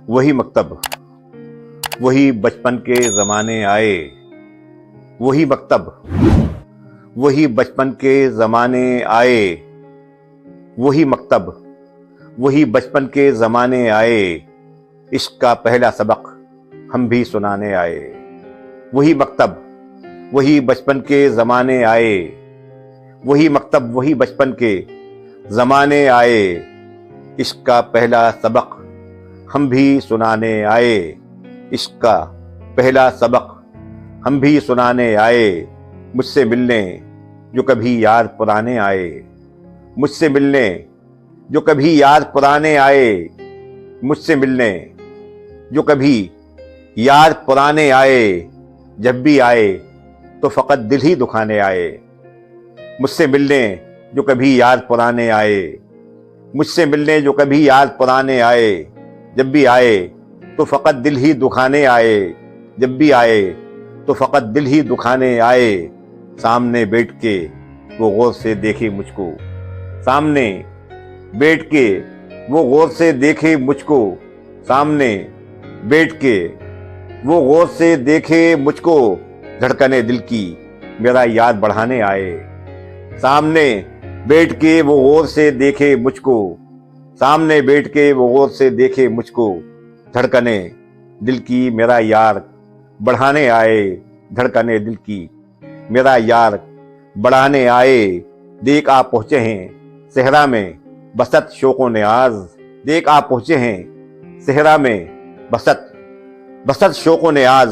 वही मकतब, वही बचपन के ज़माने आए। वही मकतब, वही बचपन के ज़माने आए। वही मकतब, वही बचपन के ज़माने आए। इश्क का पहला सबक हम भी सुनाने आए। वही मकतब, वही बचपन के ज़माने आए। वही मकतब, वही बचपन के ज़माने आए। इश्क का पहला सबक हम भी सुनाने आए। इश्क का पहला सबक हम भी सुनाने आए। मुझसे मिलने जो कभी यार पुराने आए। मुझसे मिलने जो कभी यार पुराने आए। मुझसे मिलने जो कभी यार पुराने आए। जब भी आए तो फ़कत दिल ही दुखाने आए। मुझसे मिलने जो कभी यार पुराने आए। मुझसे मिलने जो कभी यार पुराने आए। जब भी आए तो फ़कत दिल ही दुखाने आए। जब भी आए तो फ़कत दिल ही दुखाने आए। सामने बैठ के वो गौर से देखे मुझको। सामने बैठ के वो गौर से देखे मुझको। सामने बैठ के वो गौर से देखे मुझको। धड़कने दिल की मेरा याद बढ़ाने आए। सामने बैठ के वो गौर से देखे मुझको। सामने बैठ के वो गौर से देखे मुझको। धड़कने दिल की मेरा यार बढ़ाने आए। धड़कने दिल की मेरा यार बढ़ाने आए। देख आप पहुँचे हैं सहरा में बसत शौक़ो नियाज। देख आप पहुँचे हैं सहरा में बसत शौक़ो नियाज।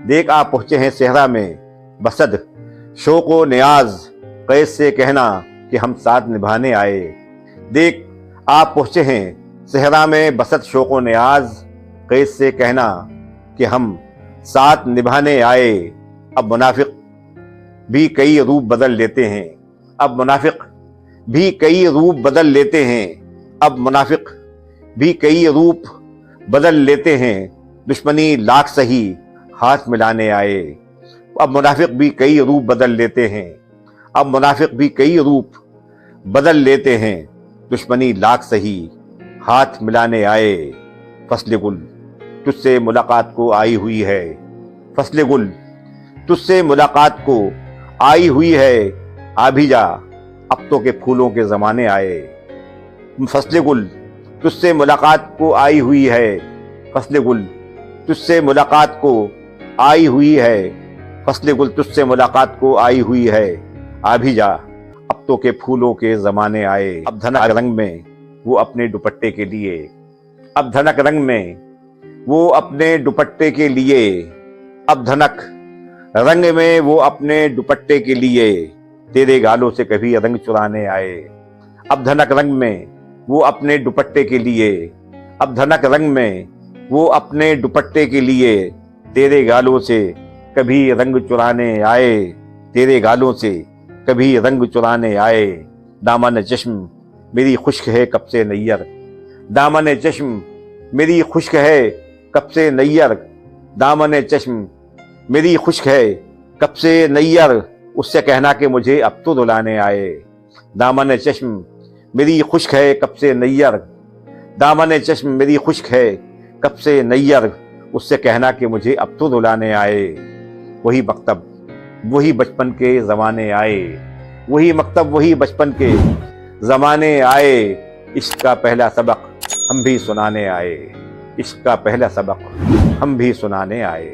देख आप पहुँचे हैं सहरा में बसत शौक़ो नियाज। कैद से कहना कि हम साथ निभाने आए। देख आप पहुँचे हैं सहरा में बसत शौक़ो नियाज। कैद से कहना कि हम साथ निभाने आए। अब मुनाफिक भी कई रूप बदल लेते हैं। अब मुनाफिक भी कई रूप बदल लेते हैं। अब मुनाफिक भी कई रूप बदल लेते हैं। दुश्मनी लाख सही हाथ मिलाने आए। अब मुनाफिक भी कई रूप बदल लेते हैं। अब मुनाफिक भी कई रूप बदल लेते हैं। दुश्मनी लाख सही हाथ मिलाने आए। फसले गुल तुझसे मुलाकात को आई हुई है। फसले गुल तुझसे मुलाकात को आई हुई है। आ भी जा अब तो के फूलों के ज़माने आए। फसले गुल तुझसे मुलाकात को आई हुई है। फसले गुल तुझसे मुलाकात को आई हुई है। फसले गुल तुझसे मुलाकात को आई हुई है। आ भी जा अब तो के फूलों के ज़माने आए। अब धनक रंग में वो अपने दुपट्टे के लिए। अब धनक रंग में वो अपने दुपट्टे के लिए। अब धनक रंग में वो अपने दुपट्टे के लिए। तेरे गालों से कभी रंग चुराने आए। अब धनक रंग में वो अपने दुपट्टे के लिए। अब धनक रंग में वो अपने दुपट्टे के लिए। तेरे गालों से कभी रंग चुराने आए। तेरे गालों से कभी रंग चुराने आए। दामन चश्म मेरी खुश्क है कब से नैयर। दामन चश्म मेरी खुश्क है कब से नैयर। दामन चश्म मेरी खुश्क है कब से नैयर। उससे कहना कि मुझे अब तो रुलाने आए। दामन चश्म मेरी खुश्क है कब से नैयर। दामन चश्म मेरी खुश्क है कब से नैयर। उससे कहना कि मुझे अब तो रुलाने आए। वही मकतब, वही बचपन के ज़माने आए। वही मकतब, वही बचपन के ज़माने आए। इश्क का पहला सबक हम भी सुनाने आए। इश्क का पहला सबक हम भी सुनाने आए।